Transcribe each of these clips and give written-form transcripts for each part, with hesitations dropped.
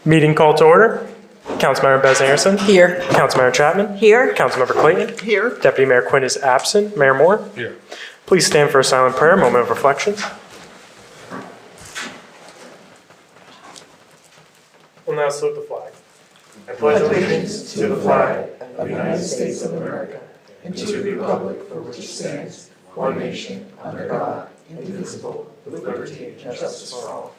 Meeting called to order. Councilmember Bez Anderson. Here. Councilmember Chapman. Here. Councilmember Clayton. Here. Deputy Mayor Quinn is absent. Mayor Moore. Here. Please stand for a silent prayer, moment of reflection. We'll now salute the flag. I pledge allegiance to the flag of the United States of America and to the republic for which it stands, one nation, under God, indivisible, with liberty and justice for all.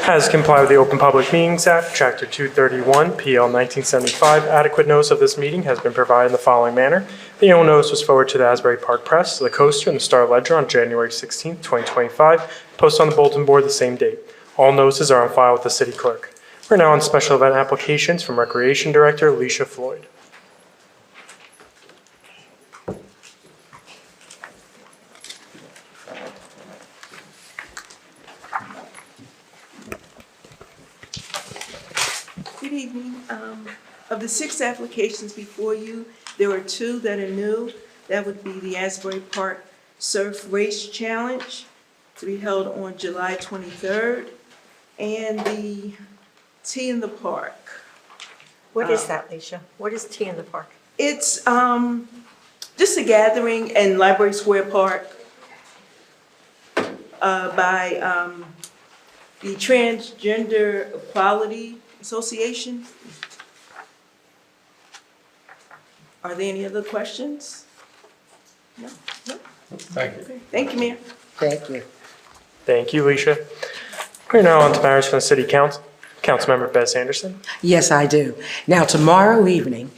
Has complied with the Open Public Meetings Act, Chapter 231, PL 1975. Adequate notice of this meeting has been provided in the following manner. The annual notice was forwarded to the Asbury Park Press, the Coaster, and the Star Ledger on January 16, 2025, posted on the bulletin board the same date. All notices are on file with the City Clerk. We're now on special event applications from Recreation Director Alicia Floyd. Good evening. Of the 6 applications before you, there are 2 that are new. That would be the Asbury Park Surf Race Challenge to be held on July 23rd, and the Tea in the Park. What is that, Leisha? What is Tea in the Park? It's just a gathering in Library Square Park by the Transgender Equality Association. Are there any other questions? No? Thank you. Okay. Thank you, Mayor. Thank you. Thank you, Alicia. We're now on to matters from the City Council. Councilmember Bez Anderson. Yes, I do. Now, tomorrow evening,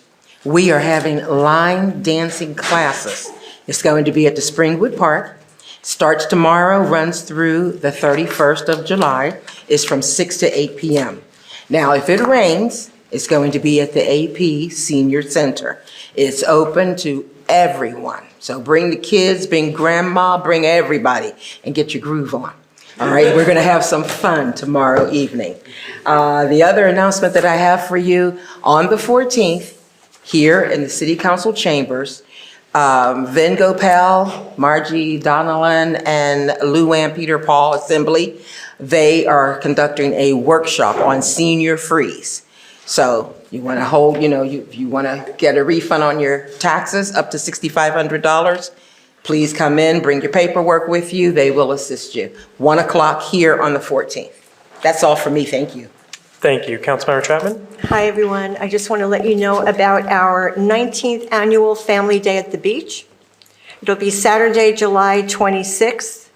we are having line dancing classes. It's going to be at the Springwood Park. Starts tomorrow, runs through the 31st of July. It's from 6 to 8 p.m. Now, if it rains, it's going to be at the AP Senior Center. It's open to everyone. So bring the kids, bring grandma, bring everybody, and get your groove on. All right, we're going to have some fun tomorrow evening. The other announcement that I have for you, on the 14th, here in the City Council chambers, Vin Gopal, Margie Donnellan, and Luann Peter Paul Assembly, they are conducting a workshop on senior freeze. So you want to hold, you want to get a refund on your taxes up to $6,500, please come in, bring your paperwork with you. They will assist you. 1 o'clock here on the 14th. That's all for me. Thank you. Thank you. Councilmember Chapman. Hi, everyone. I just want to let you know about our 19th Annual Family Day at the Beach. It'll be Saturday, July 26th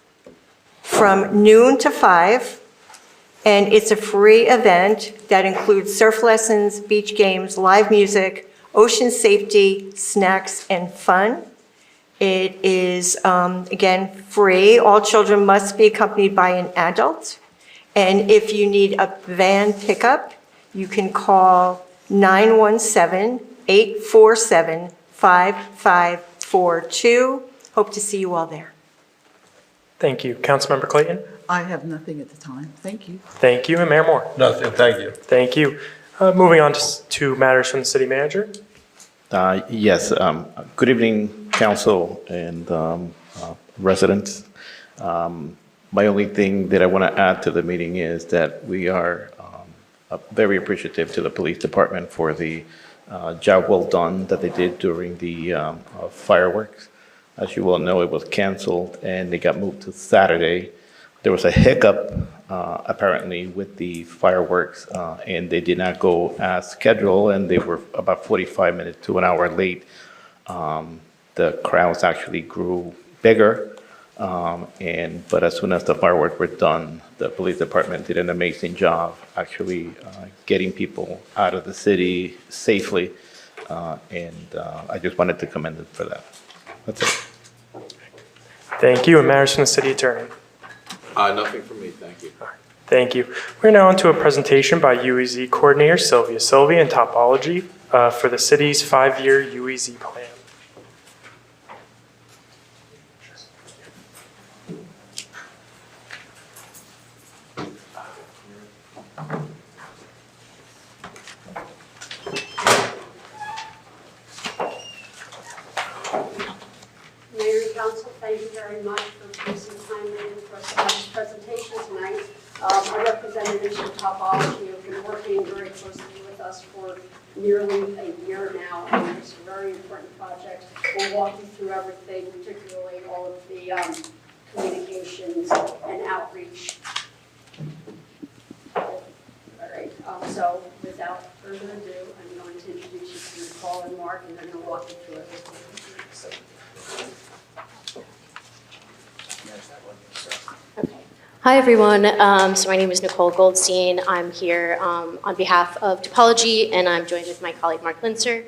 from noon to 5. And it's a free event that includes surf lessons, beach games, live music, ocean safety, snacks, and fun. It is, again, free. All children must be accompanied by an adult. And if you need a van pickup, you can call 917-847-5542. Hope to see you all there. Thank you. Councilmember Clayton. I have nothing at the time. Thank you. Thank you. And Mayor Moore. Nothing, thank you. Thank you. Moving on to matters from the City Manager. Yes, good evening, council and residents. My only thing that I want to add to the meeting is that we are very appreciative to the police department for the job well done that they did during the fireworks. As you well know, it was canceled and they got moved to Saturday. There was a hiccup apparently with the fireworks and they did not go as scheduled and they were about 45 minutes to an hour late. The crowds actually grew bigger but as soon as the fireworks were done, the police department did an amazing job actually getting people out of the city safely I just wanted to commend them for that. That's it. Thank you. And matters from the City Attorney. Nothing for me, thank you. Thank you. We're now on to a presentation by UEZ Coordinator Sylvia and Topology for the city's 5-year UEZ plan. Mayor and Council, thank you very much for taking some time in for this presentation tonight. Our representatives from Topology have been working very closely with us for nearly a year now on this very important project. We'll walk you through everything, particularly all of the communications and outreach. All right, so without further ado, I'm going to introduce you to Nicole and Mark, and then they'll walk you through everything. Okay. Hi, everyone. So my name is Nicole Goldstein. I'm here on behalf of Topology, and I'm joined with my colleague, Mark Linser.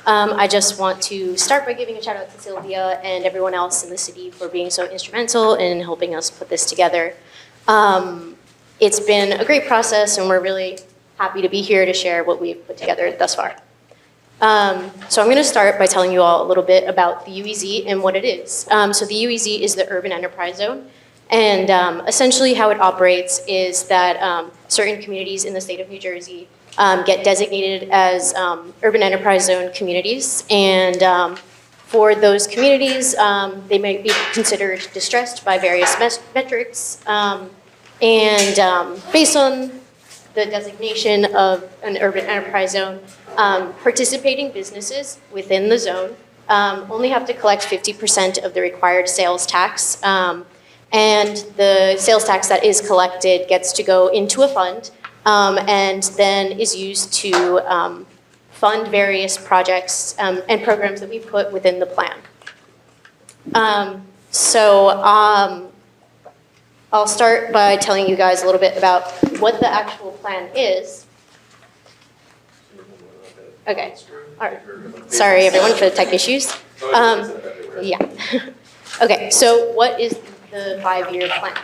I just want to start by giving a shout out to Sylvia and everyone else in the city for being so instrumental in helping us put this together. It's been a great process, and we're really happy to be here to share what we've put together thus far. So I'm going to start by telling you all a little bit about the UEZ and what it is. So the UEZ is the Urban Enterprise Zone. And essentially how it operates is that certain communities in the state of New Jersey get designated as urban enterprise zone communities. And for those communities, they might be considered distressed by various metrics. And based on the designation of an urban enterprise zone, participating businesses within the zone only have to collect 50% of the required sales tax. And the sales tax that is collected gets to go into a fund and then is used to fund various projects and programs that we put within the plan. I'll start by telling you guys a little bit about what the actual plan is. Okay, all right. Sorry everyone for the tech issues. Yeah. Okay, so what is the 5-year plan?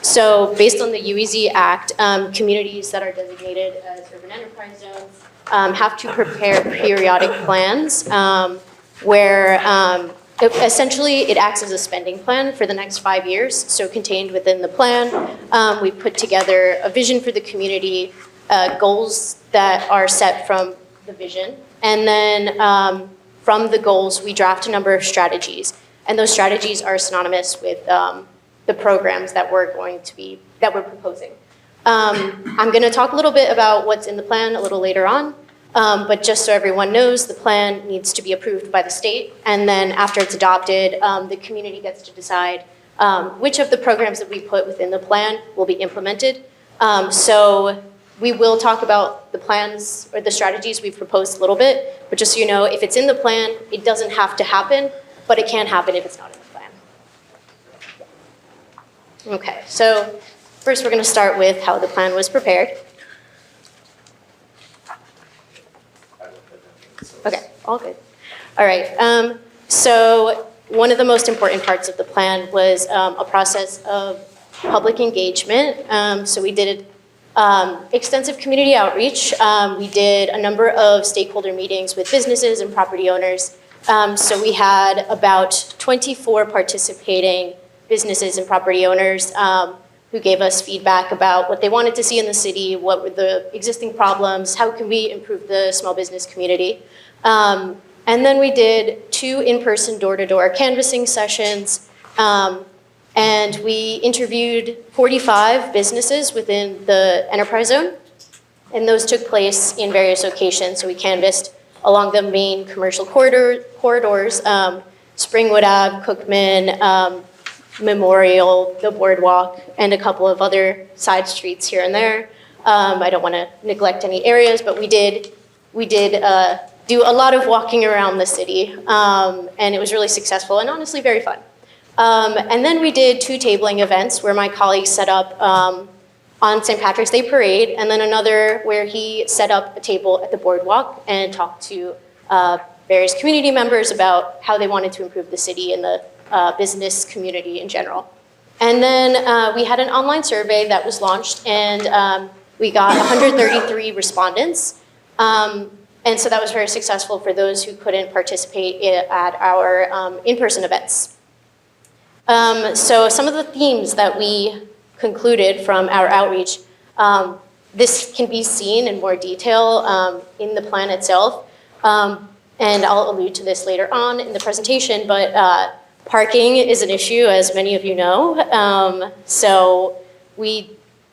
So based on the UEZ Act, communities that are designated as urban enterprise zones have to prepare periodic plans where essentially it acts as a spending plan for the next 5 years. So contained within the plan, we put together a vision for the community, goals that are set from the vision, and then from the goals, we draft a number of strategies. And those strategies are synonymous with the programs that we're proposing. I'm going to talk a little bit about what's in the plan a little later on, but just so everyone knows, the plan needs to be approved by the state, and then after it's adopted, the community gets to decide which of the programs that we put within the plan will be implemented. So we will talk about the plans or the strategies we've proposed a little bit, but just so you know, if it's in the plan, it doesn't have to happen, but it can happen if it's not in the plan. Okay, so first we're going to start with how the plan was prepared. Okay, all good. All right, so one of the most important parts of the plan was a process of public engagement. So we did extensive community outreach. We did a number of stakeholder meetings with businesses and property owners. So we had about 24 participating businesses and property owners who gave us feedback about what they wanted to see in the city, what were the existing problems, how can we improve the small business community. And then we did 2 in-person door-to-door canvassing sessions, and we interviewed 45 businesses within the enterprise zone, and those took place in various locations. So we canvassed along the main commercial corridors, Springwood Ave, Cookman, Memorial, the Boardwalk, and a couple of other side streets here and there. I don't want to neglect any areas, but we did do a lot of walking around the city, and it was really successful and honestly very fun. And then we did 2 tabling events where my colleague set up on St. Patrick's Day Parade, and then another where he set up a table at the Boardwalk and talked to various community members about how they wanted to improve the city and the business community in general. And then we had an online survey that was launched, and we got 133 respondents. And so that was very successful for those who couldn't participate at our in-person events. So some of the themes that we concluded from our outreach, this can be seen in more detail in the plan itself. And I'll allude to this later on in the presentation, but parking is an issue, as many of you know. So we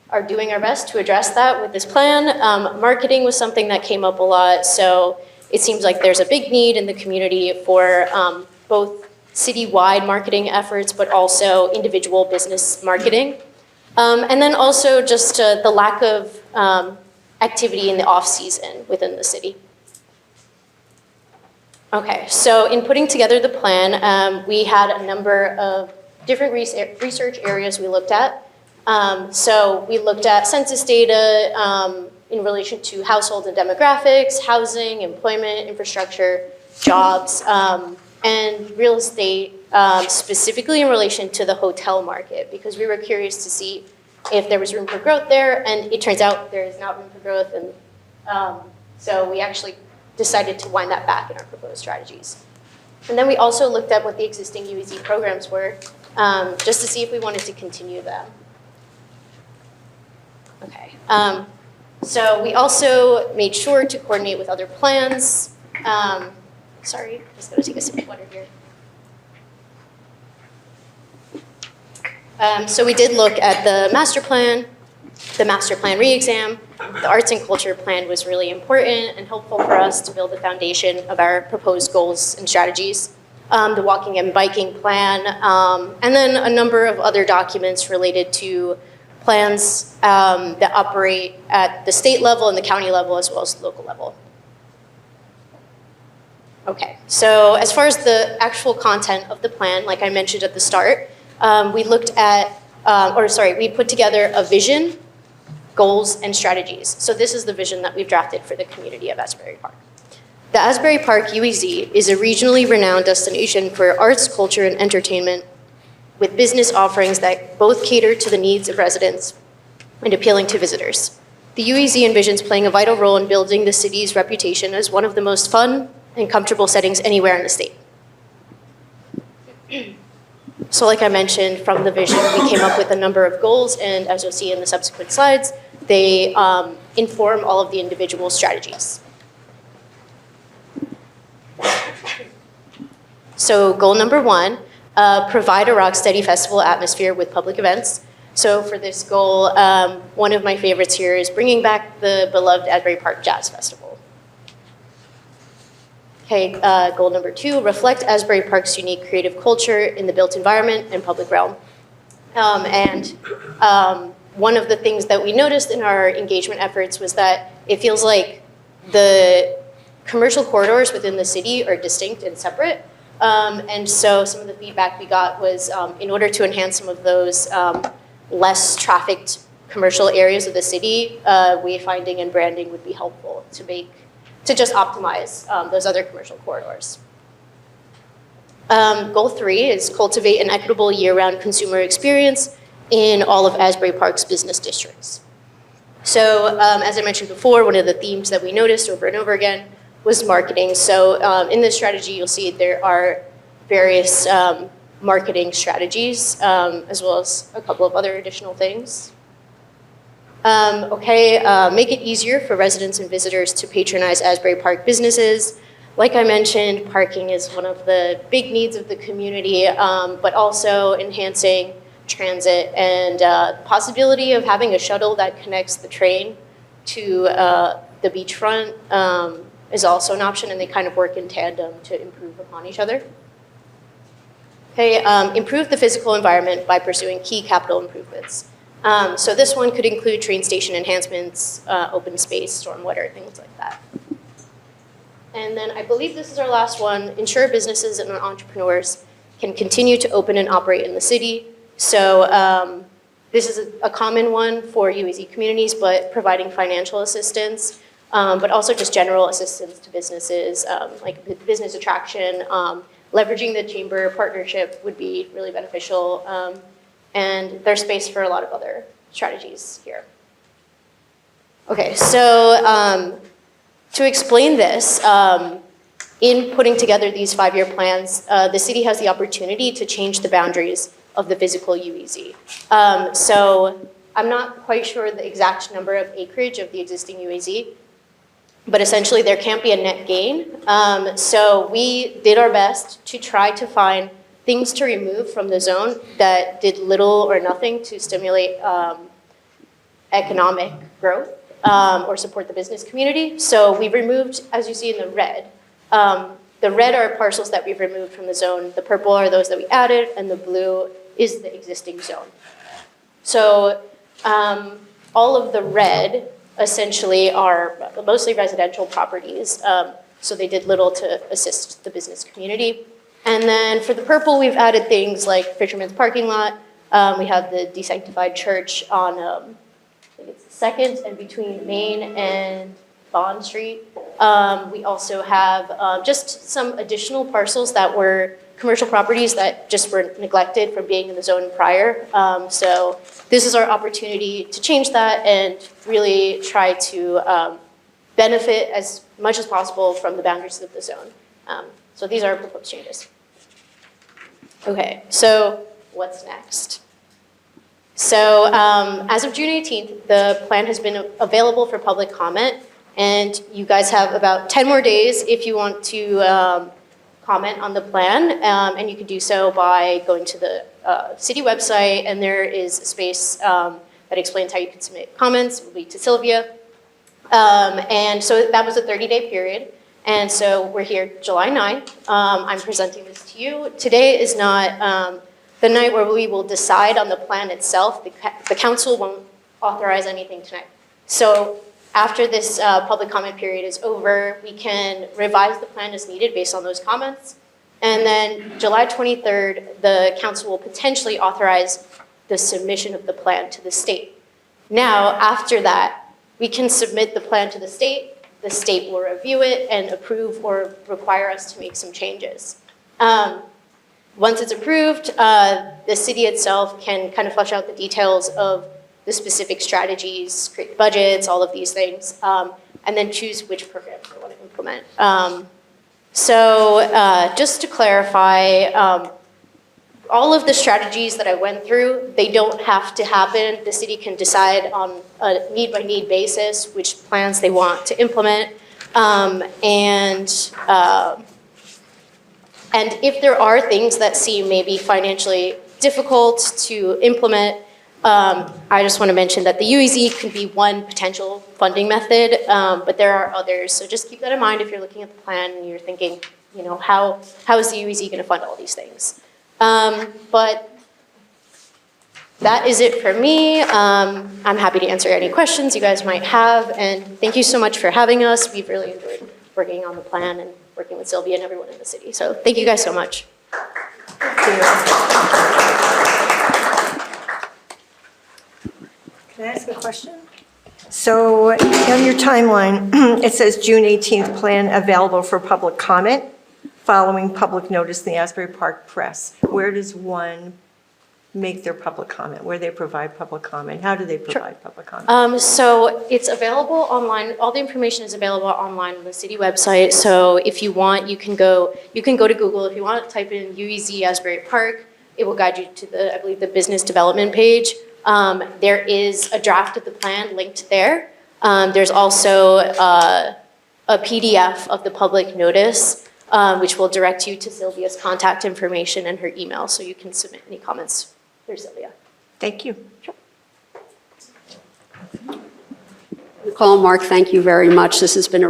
are doing our best to address that with this plan. Marketing was something that came up a lot, so it seems like there's a big need in the community for both citywide marketing efforts, but also individual business marketing. And then also just the lack of activity in the off-season within the city. Okay, so in putting together the plan, we had a number of different research areas we looked at. So we looked at census data in relation to household and demographics, housing, employment, infrastructure, jobs, and real estate, specifically in relation to the hotel market, because we were curious to see if there was room for growth there, and it turns out there is not room for growth, and so we actually decided to wind that back in our proposed strategies. And then we also looked at what the existing UEZ programs were, just to see if we wanted to continue them. Okay. So we also made sure to coordinate with other plans. Sorry, just gonna take a sip of water here. So we did look at the master plan re-exam. The arts and culture plan was really important and helpful for us to build the foundation of our proposed goals and strategies. The walking and biking plan, and then a number of other documents related to plans that operate at the state level and the county level as well as the local level. Okay, so as far as the actual content of the plan, like I mentioned at the start, we looked at, we put together a vision, goals, and strategies. So this is the vision that we've drafted for the community of Asbury Park. The Asbury Park UEZ is a regionally renowned destination for arts, culture, and entertainment with business offerings that both cater to the needs of residents and appealing to visitors. The UEZ envisions playing a vital role in building the city's reputation as one of the most fun and comfortable settings anywhere in the state. So like I mentioned, from the vision, we came up with a number of goals, and as you'll see in the subsequent slides, they inform all of the individual strategies. So goal number 1, provide a rock-steady festival atmosphere with public events. So for this goal, one of my favorites here is bringing back the beloved Asbury Park Jazz Festival. Okay, goal number 2, reflect Asbury Park's unique creative culture in the built environment and public realm. One of the things that we noticed in our engagement efforts was that it feels like the commercial corridors within the city are distinct and separate. And so some of the feedback we got was in order to enhance some of those less trafficked commercial areas of the city, wayfinding and branding would be helpful to just optimize those other commercial corridors. Goal 3 is cultivate an equitable year-round consumer experience in all of Asbury Park's business districts. So as I mentioned before, one of the themes that we noticed over and over again was marketing. So in this strategy, you'll see there are various marketing strategies, as well as a couple of other additional things. Make it easier for residents and visitors to patronize Asbury Park businesses. Like I mentioned, parking is one of the big needs of the community, but also enhancing transit and the possibility of having a shuttle that connects the train to the beachfront is also an option, and they kind of work in tandem to improve upon each other. Okay, improve the physical environment by pursuing key capital improvements. So this one could include train station enhancements, open space, stormwater, things like that. And then I believe this is our last one, ensure businesses and entrepreneurs can continue to open and operate in the city. So this is a common one for UEZ communities, but providing financial assistance, but also just general assistance to businesses, like business attraction, leveraging the chamber partnership would be really beneficial. And there's space for a lot of other strategies here. Okay, so to explain this, in putting together these 5-year plans, the city has the opportunity to change the boundaries of the physical UEZ. So I'm not quite sure the exact number of acreage of the existing UEZ, but essentially there can't be a net gain. So we did our best to try to find things to remove from the zone that did little or nothing to stimulate economic growth or support the business community. So we've removed, as you see in the red are parcels that we've removed from the zone. The purple are those that we added, and the blue is the existing zone. So all of the red essentially are mostly residential properties. So they did little to assist the business community. And then for the purple, we've added things like Fisherman's Parking Lot. We have the Desanctified Church on, I think it's the 2nd and between Main and Bond Street. We also have just some additional parcels that were commercial properties that just were neglected from being in the zone prior. So this is our opportunity to change that and really try to benefit as much as possible from the boundaries of the zone. So these are our proposed changes. Okay, so what's next? So as of June 18th, the plan has been available for public comment, and you guys have about 10 more days if you want to comment on the plan, and you can do so by going to the city website, and there is a space that explains how you can submit comments. It will be to Sylvia. And so that was a 30-day period. And so we're here July 9th. I'm presenting this to you. Today is not the night where we will decide on the plan itself. The council won't authorize anything tonight. So after this public comment period is over, we can revise the plan as needed based on those comments. And then July 23rd, the council will potentially authorize the submission of the plan to the state. Now, after that, we can submit the plan to the state will review it and approve or require us to make some changes. Once it's approved, the city itself can kind of flesh out the details of the specific strategies, create budgets, all of these things, and then choose which programs they want to implement. So just to clarify, all of the strategies that I went through, they don't have to happen. The city can decide on a need-by-need basis which plans they want to implement. And if there are things that seem maybe financially difficult to implement, I just want to mention that the UEZ could be one potential funding method, but there are others. So just keep that in mind if you're looking at the plan and you're thinking, you know, how is the UEZ going to fund all these things? But that is it for me. I'm happy to answer any questions you guys might have, and thank you so much for having us. We've really enjoyed working on the plan and working with Sylvia and everyone in the city. So thank you guys so much. Can I ask a question? So on your timeline, it says June 18th, plan available for public comment following public notice in the Asbury Park Press. Where does one make their public comment? Where they provide public comment? How do they provide public comment? So it's available online. All the information is available online on the city website. So if you want, you can go to Google. If you want, type in UEZ Asbury Park. It will guide you to I believe, the business development page. There is a draft of the plan linked there. There's also a PDF of the public notice, which will direct you to Sylvia's contact information and her email, so you can submit any comments through Sylvia. Thank you. Sure. Nicole and Mark, thank you very much. This has been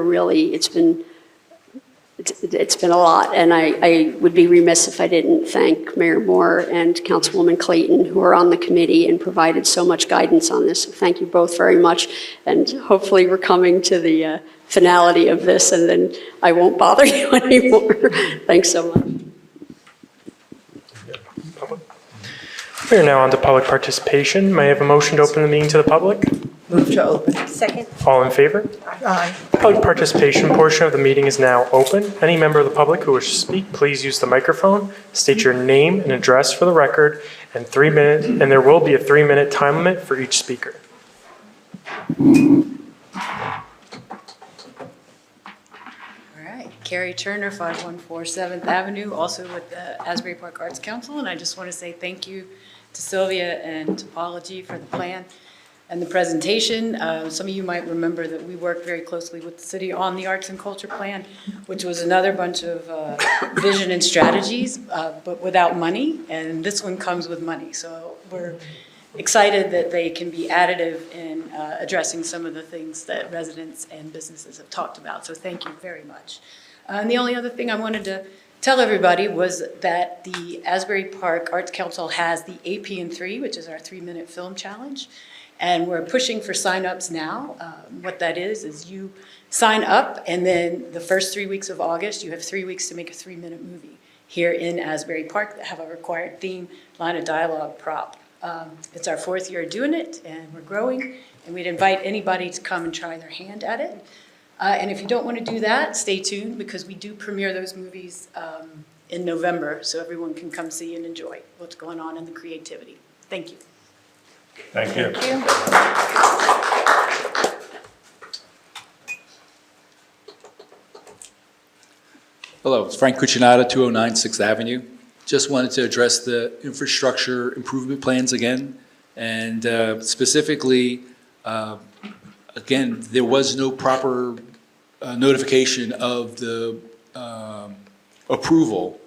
it's been a lot, and I would be remiss if I didn't thank Mayor Moore and Councilwoman Clayton, who are on the committee and provided so much guidance on this. So thank you both very much, and hopefully we're coming to the finality of this, and then I won't bother you anymore. Thanks so much. We are now on to public participation. May I have a motion to open the meeting to the public? Move to open. Second. All in favor? Aye. The public participation portion of the meeting is now open. Any member of the public who wishes to speak, please use the microphone, state your name and address for the record, and there will be a 3-minute time limit for each speaker. All right, Carrie Turner, 514 7th Avenue, also with the Asbury Park Arts Council, and I just want to say thank you to Sylvia and Topology for the plan and the presentation. Some of you might remember that we worked very closely with the city on the Arts and Culture Plan, which was another bunch of vision and strategies, but without money, and this one comes with money. So we're excited that they can be additive in addressing some of the things that residents and businesses have talked about. So thank you very much. And the only other thing I wanted to tell everybody was that the Asbury Park Arts Council has the AP3, which is our 3-minute film challenge. And we're pushing for signups now. What that is you sign up, and then the first 3 weeks of August, you have 3 weeks to make a 3-minute movie here in Asbury Park that have a required theme, line of dialogue, prop. It's our 4th year doing it, and we're growing, and we'd invite anybody to come and try their hand at it. And if you don't want to do that, stay tuned, because we do premiere those movies in November, so everyone can come see and enjoy what's going on in the creativity. Thank you. Thank you. Hello, it's Frank Cucinato, 209 6th Avenue. Just wanted to address the infrastructure improvement plans again. And specifically, again, there was no proper notification of the approval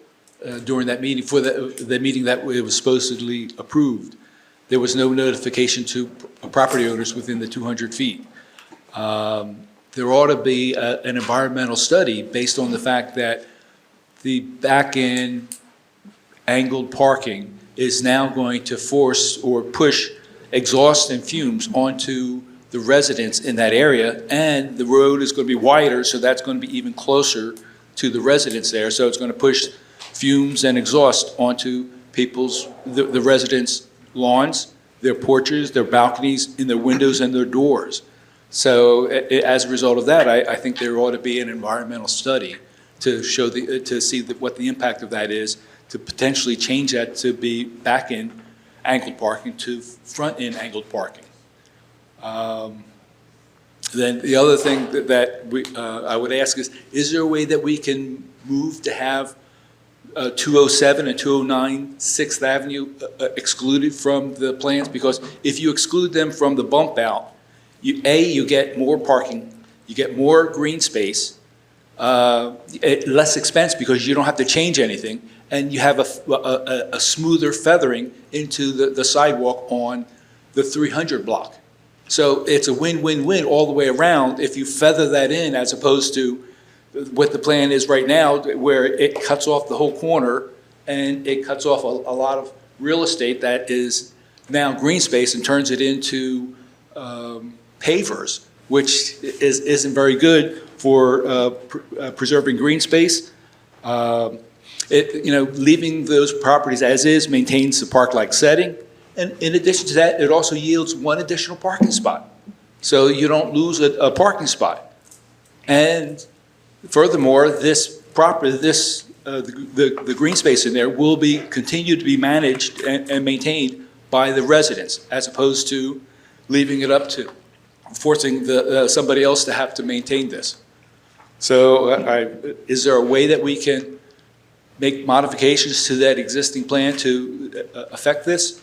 during that meeting, for the meeting that it was supposedly approved. There was no notification to property owners within the 200 feet. There ought to be an environmental study based on the fact that the back-end angled parking is now going to force or push exhaust and fumes onto the residents in that area, and the road is going to be wider, so that's going to be even closer to the residents there. So it's going to push fumes and exhaust onto the residents' lawns, their porches, their balconies, in their windows and their doors. So as a result of that, I think there ought to be an environmental study to show to see what the impact of that is, to potentially change that to be back-end angled parking to front-end angled parking. Then the other thing that I would ask is there a way that we can move to have 207 and 209 6th Avenue excluded from the plans? Because if you exclude them from the bump out, you get more parking, you get more green space, less expense because you don't have to change anything, and you have a smoother feathering into the sidewalk on the 300 block. So it's a win-win-win all the way around if you feather that in, as opposed to what the plan is right now, where it cuts off the whole corner and it cuts off a lot of real estate that is now green space and turns it into pavers, which isn't very good for preserving green space. Leaving those properties as is maintains the park-like setting. And in addition to that, it also yields one additional parking spot. So you don't lose a parking spot. And furthermore, this property, the green space in there will continue to be managed and maintained by the residents, as opposed to leaving it up to forcing somebody else to have to maintain this. So is there a way that we can make modifications to that existing plan to affect this?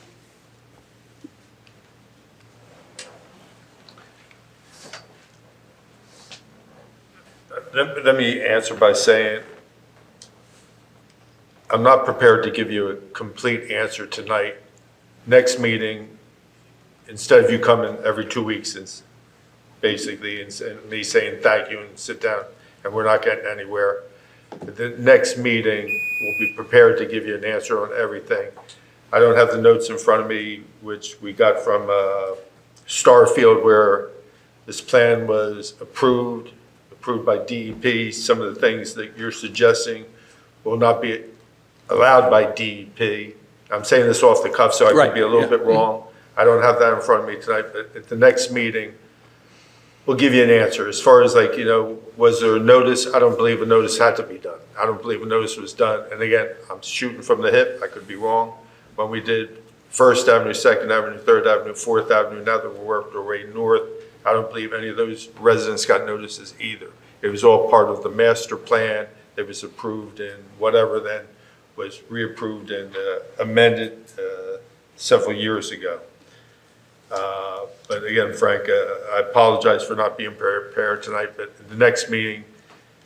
Let me answer by saying, I'm not prepared to give you a complete answer tonight. Next meeting, instead of you coming every 2 weeks, and basically, and me saying thank you and sit down, and we're not getting anywhere, the next meeting, we'll be prepared to give you an answer on everything. I don't have the notes in front of me, which we got from Starfield, where this plan was approved by DEP. Some of the things that you're suggesting will not be allowed by DEP. I'm saying this off the cuff, so I could be a little bit wrong. I don't have that in front of me tonight, but at the next meeting, we'll give you an answer. As far as was there a notice? I don't believe a notice had to be done. I don't believe a notice was done. And again, I'm shooting from the hip. I could be wrong. When we did 1st Avenue, 2nd Avenue, 3rd Avenue, 4th Avenue, now that we're worked our way north, I don't believe any of those residents got notices either. It was all part of the master plan that was approved and whatever then was reapproved and amended several years ago. But again, Frank, I apologize for not being prepared tonight, but the next meeting,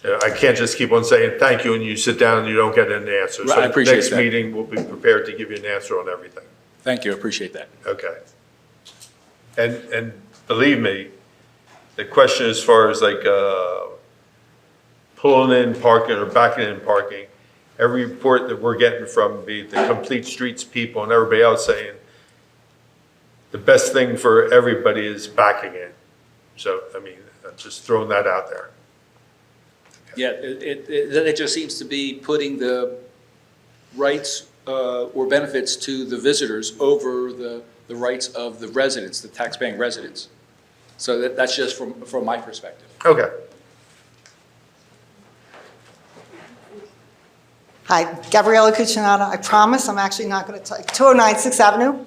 I can't just keep on saying thank you and you sit down and you don't get an answer. Right, I appreciate that. Next meeting, we'll be prepared to give you an answer on everything. Thank you, I appreciate that. Okay. And believe me, the question as far as like pulling in parking or backing in parking, every report that we're getting from the Complete Streets people and everybody else saying the best thing for everybody is backing in. So, I mean, I'm just throwing that out there. Yeah, it just seems to be putting the rights or benefits to the visitors over the rights of the residents, the taxpaying residents. So that's just from my perspective. Okay. Hi, Gabriella Cucinato. I promise I'm actually not going to talk. 209 6th Avenue.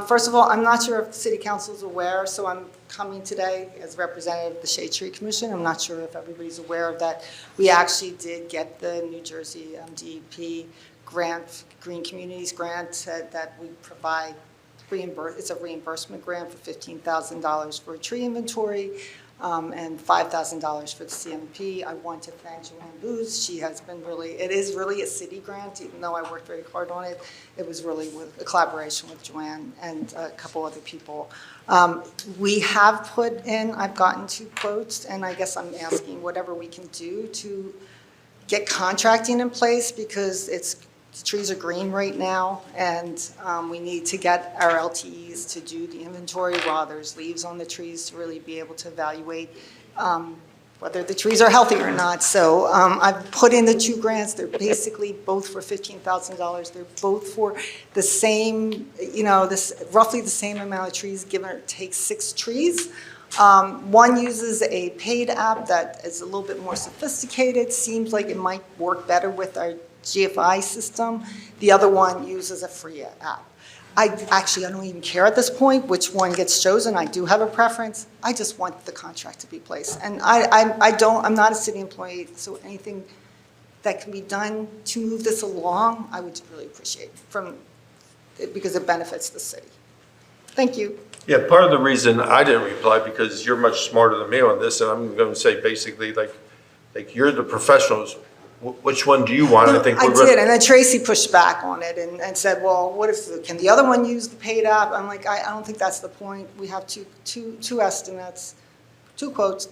First of all, I'm not sure if the City Council is aware, so I'm coming today as representative of the Shade Tree Commission. I'm not sure if everybody's aware of that. We actually did get the New Jersey DEP grant, Green Communities grant, that we provide it's a reimbursement grant for $15,000 for a tree inventory and $5,000 for the CMP. I want to thank Joanne Booz. She has been it is really a city grant, even though I worked very hard on it. It was really with a collaboration with Joanne and a couple other people. We have put in, I've gotten 2 quotes, and I guess I'm asking whatever we can do to get contracting in place, because the trees are green right now, and we need to get our LTEs to do the inventory while there's leaves on the trees to really be able to evaluate whether the trees are healthy or not. So I've put in the 2 grants. They're basically both for $15,000. They're both for the same, roughly the same amount of trees, give or take 6 trees. One uses a paid app that is a little bit more sophisticated. Seems like it might work better with our GFI system. The other one uses a free app. I don't even care at this point which one gets chosen. I do have a preference. I just want the contract to be placed. And I'm not a city employee, so anything that can be done to move this along, I would really appreciate because it benefits the city. Thank you. Yeah, part of the reason I didn't reply, because you're much smarter than me on this, and I'm going to say basically like you're the professionals. Which one do you want? I did, and then Tracy pushed back on it and said, well, can the other one use the paid app? I'm like, I don't think that's the point. We have two estimates, 2 quotes,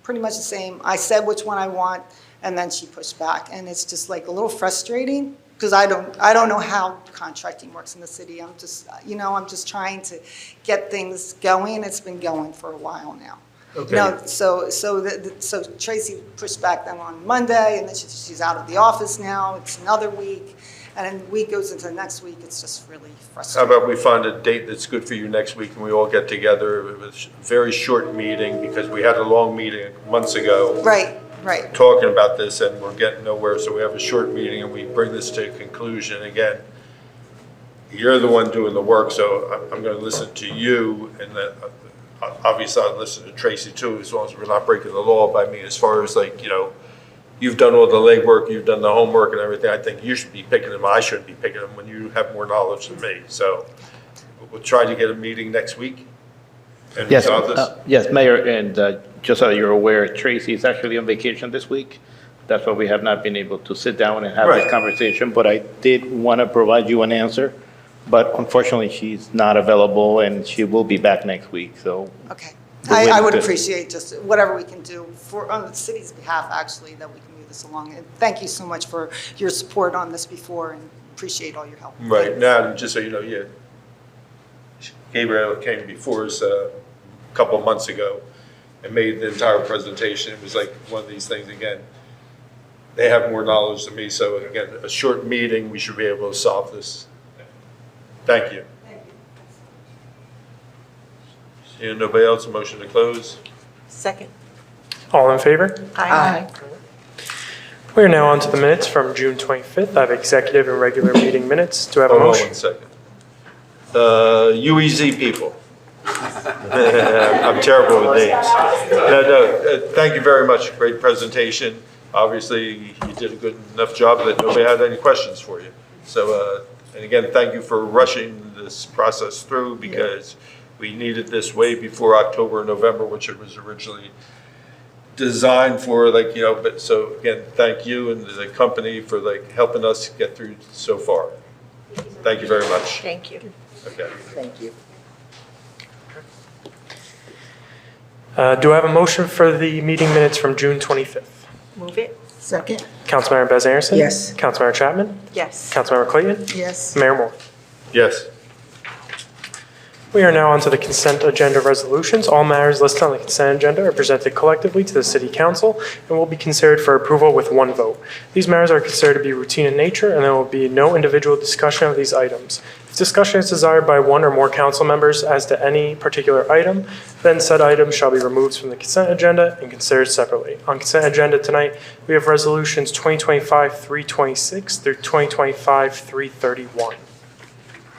pretty much the same. I said which one I want, and then she pushed back, and it's just like a little frustrating, because I don't know how contracting works in the city. I'm just trying to get things going. It's been going for a while now. Okay. So Tracy pushed back then on Monday, and then she's out of the office now. It's another week, and then the week goes into the next week. It's just really How frustrating. about we find a date that's good for you next week, and we all get together? It was a very short meeting, because we had a long meeting months ago. Right. Talking about this, and we're getting nowhere, so we have a short meeting, and we bring this to a conclusion. Again, you're the one doing the work, so I'm going to listen to you, and then obviously I'll listen to Tracy too, as long as we're not breaking the law. But I mean, as far as you've done all the legwork, you've done the homework and everything, I think you should be picking them. I shouldn't be picking them when you have more knowledge than me. So we'll try to get a meeting next week and Yes, resolve this. yes, Mayor, and just so you're aware, Tracy is actually on vacation this week. That's why we have not been able to sit down and have Right. this conversation, but I did want to provide you an answer. But unfortunately, she's not available, and she will be back next week, so. Okay. We're I waiting would to- appreciate just whatever we can do on the city's behalf, actually, that we can move this along. And thank you so much for your support on this before, and appreciate all your help. Right now, just so you know, Gabriel came before us a couple of months ago and made the entire presentation. It was like one of these things, again, they have more knowledge than me, so again, a short meeting, we should be able to solve this. Thank you. Seeing nobody else, a motion to close? Second. All in favor? Aye. We are now on to the minutes from June 25th. I have executive and regular meeting minutes. Do I have a Hold on motion? 1 second. UEZ people. I'm terrible with names. Thank you very much. Great presentation. Obviously, you did a good enough job that nobody had any questions for you. So, and again, thank you for rushing this process through, because we needed this way before October, November, which it was originally designed for, but so again, thank you and the company for helping us get through so far. Thank you very much. Thank you. Okay. Thank you. Do I have a motion for the meeting minutes from June 25th? Move it. Second? Councilmember Bez Anderson? Yes. Councilmember Chapman? Yes. Councilmember Clayton? Yes. Mayor Moore? Yes. We are now on to the consent agenda resolutions. All matters listed on the consent agenda are presented collectively to the City Council and will be considered for approval with one vote. These matters are considered to be routine in nature, and there will be no individual discussion of these items. If discussion is desired by one or more council members as to any particular item, then said item shall be removed from the consent agenda and considered separately. On consent agenda tonight, we have resolutions 2025-326 through 2025-331.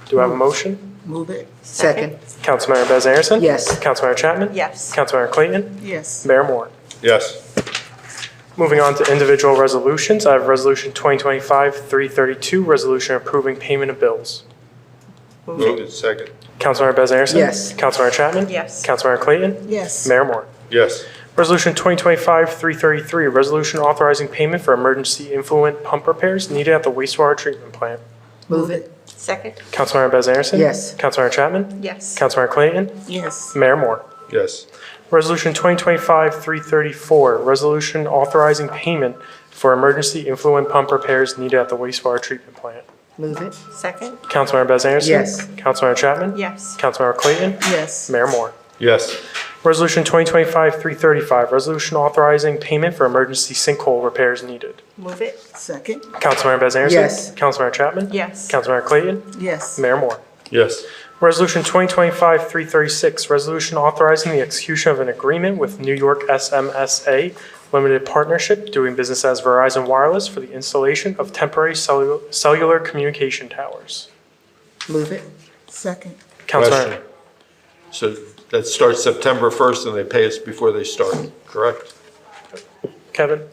Do I have a motion? Move it. Second? Councilmember Bez Anderson? Yes. Councilmember Chapman? Yes. Councilmember Clayton? Yes. Mayor Moore? Yes. Moving on to individual resolutions, I have Resolution 2025-332, resolution approving payment of bills. Move it. Second. Councilmember Bez Anderson? Yes. Councilmember Chapman? Yes. Councilmember Clayton? Yes. Mayor Moore? Yes. Resolution 2025-333, resolution authorizing payment for emergency influent pump repairs needed at the wastewater treatment plant. Move it. Second. Councilmember Bez Anderson? Yes. Councilmember Chapman? Yes. Councilmember Clayton? Yes. Mayor Moore? Yes. Resolution 2025-334, resolution authorizing payment for emergency influent pump repairs needed at the wastewater treatment plant. Move it. Second. Councilmember Bez Anderson? Yes. Councilmember Chapman? Yes. Councilmember Clayton? Yes. Mayor Moore? Yes. Resolution 2025-335, resolution authorizing payment for emergency sinkhole repairs needed. Move it. Second? Councilmember Bez Anderson? Yes. Councilmember Chapman? Yes. Councilmember Clayton? Yes. Mayor Moore? Yes. Resolution 2025-336, resolution authorizing the execution of an agreement with New York SMSA Limited Partnership doing business as Verizon Wireless for the installation of temporary cellular communication towers. Move it. Second? Councilmember, Question. So that starts September 1st and they pay us before they start, correct? Kevin,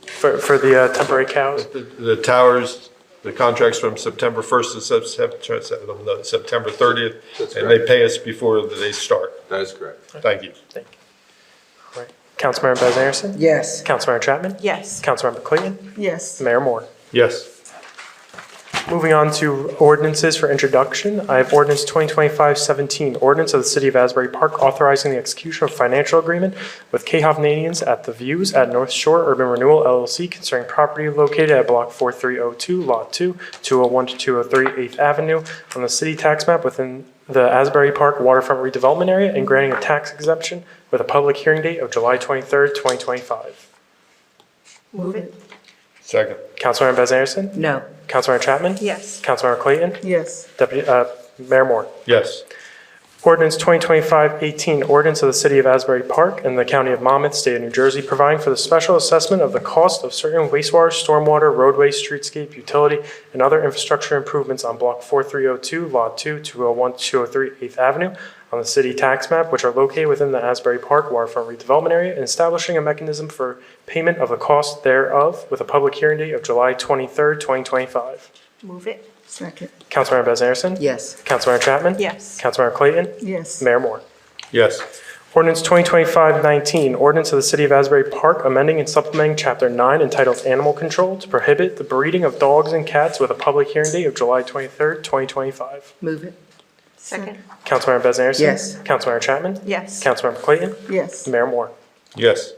for the temporary cows? The towers, the contract's from September 1st to September 30th, and they pay us before they start. That is correct. Thank you. Thank you. All right. Councilmember Bez Anderson? Yes. Councilmember Chapman? Yes. Councilmember Clayton? Yes. Mayor Moore? Yes. Moving on to ordinances for introduction, I have ordinance 2025-17, ordinance of the City of Asbury Park authorizing the execution of financial agreement with K. Hovnanians at The Views at North Shore Urban Renewal LLC concerning property located at Block 4302, Lot 2, 201 to 203 8th Avenue on the city tax map within the Asbury Park waterfront redevelopment area and granting a tax exemption with a public hearing date of July 23rd, 2025. Move it. Second. Councilmember Bez Anderson? No. Councilmember Chapman? Yes. Councilmember Clayton? Yes. Mayor Moore? Yes. Ordinance 2025-18, ordinance of the City of Asbury Park and the County of Monmouth, State of New Jersey, providing for the special assessment of the cost of certain wastewater, stormwater, roadway, streetscape, utility, and other infrastructure improvements on Block 4302, Lot 2, 201 to 203 8th Avenue on the city tax map, which are located within the Asbury Park waterfront redevelopment area, and establishing a mechanism for payment of the cost thereof with a public hearing date of July 23rd, 2025. Move it. Second? Councilmember Bez Anderson? Yes. Councilmember Chapman? Yes. Councilmember Clayton? Yes. Mayor Moore? Yes. Ordinance 2025-19, ordinance of the City of Asbury Park amending and supplementing Chapter 9 entitled Animal Control to prohibit the breeding of dogs and cats with a public hearing date of July 23rd, 2025. Move it. Second. Councilmember Bez Anderson? Yes. Councilmember Chapman? Yes. Councilmember Clayton? Yes. Mayor Moore? Yes.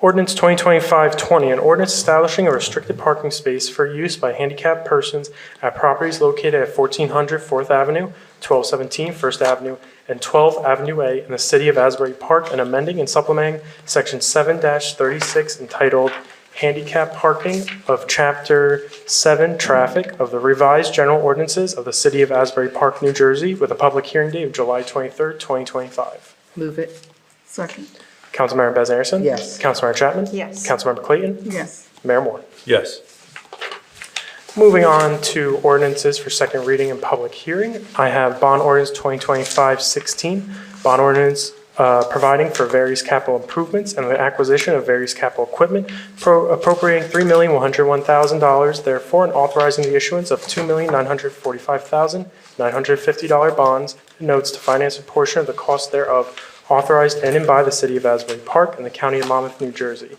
Ordinance 2025-20, an ordinance establishing a restricted parking space for use by handicapped persons at properties located at 1400 4th Avenue, 1217 1st Avenue, and 12 Avenue A in the City of Asbury Park, and amending and supplementing Section 7-36 entitled Handicap Parking of Chapter 7 Traffic of the Revised General Ordinances of the City of Asbury Park, New Jersey, with a public hearing date of July 23rd, 2025. Move it. Second? Councilmember Bez Anderson? Yes. Councilmember Chapman? Yes. Councilmember Clayton? Yes. Mayor Moore? Yes. Moving on to ordinances for second reading and public hearing, I have bond ordinance 2025-16, bond ordinance providing for various capital improvements and the acquisition of various capital equipment, appropriating $3,101,000, therefore, and authorizing the issuance of $2,945,950 bonds and notes to finance a portion of the cost thereof, authorized in and by the City of Asbury Park and the County of Monmouth, New Jersey.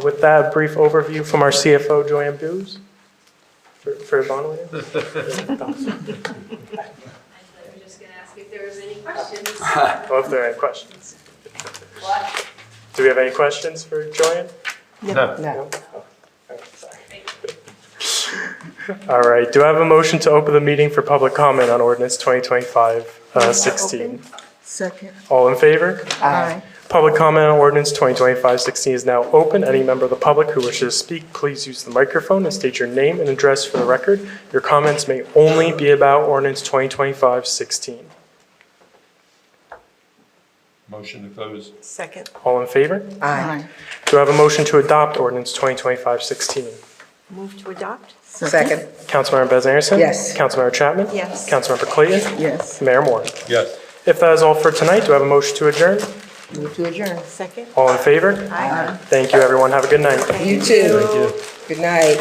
With that, a brief overview from our CFO, Joanne Booz. for Yvonne? Williams? I was just going to ask if there was any questions. Well, if there are any questions. What? Do we have any questions for Joanne? No. No. All right, do I have a motion to open the meeting for public comment on ordinance 2025-16? Second. All in favor? Aye. Public comment on ordinance 2025-16 is now open. Any member of the public who wishes to speak, please use the microphone and state your name and address for the record. Your comments may only be about ordinance 2025-16. Motion to close. Second. All in favor? Aye. Do I have a motion to adopt ordinance 2025-16? Move to adopt? Second. Councilmember Bez Anderson? Yes. Councilmember Chapman? Yes. Councilmember Clayton? Yes. Mayor Moore? Yes. If that is all for tonight, do I have a motion to adjourn? Move to adjourn. Second. All in favor? Aye. Thank you, everyone. Have a good night. You too. Good night.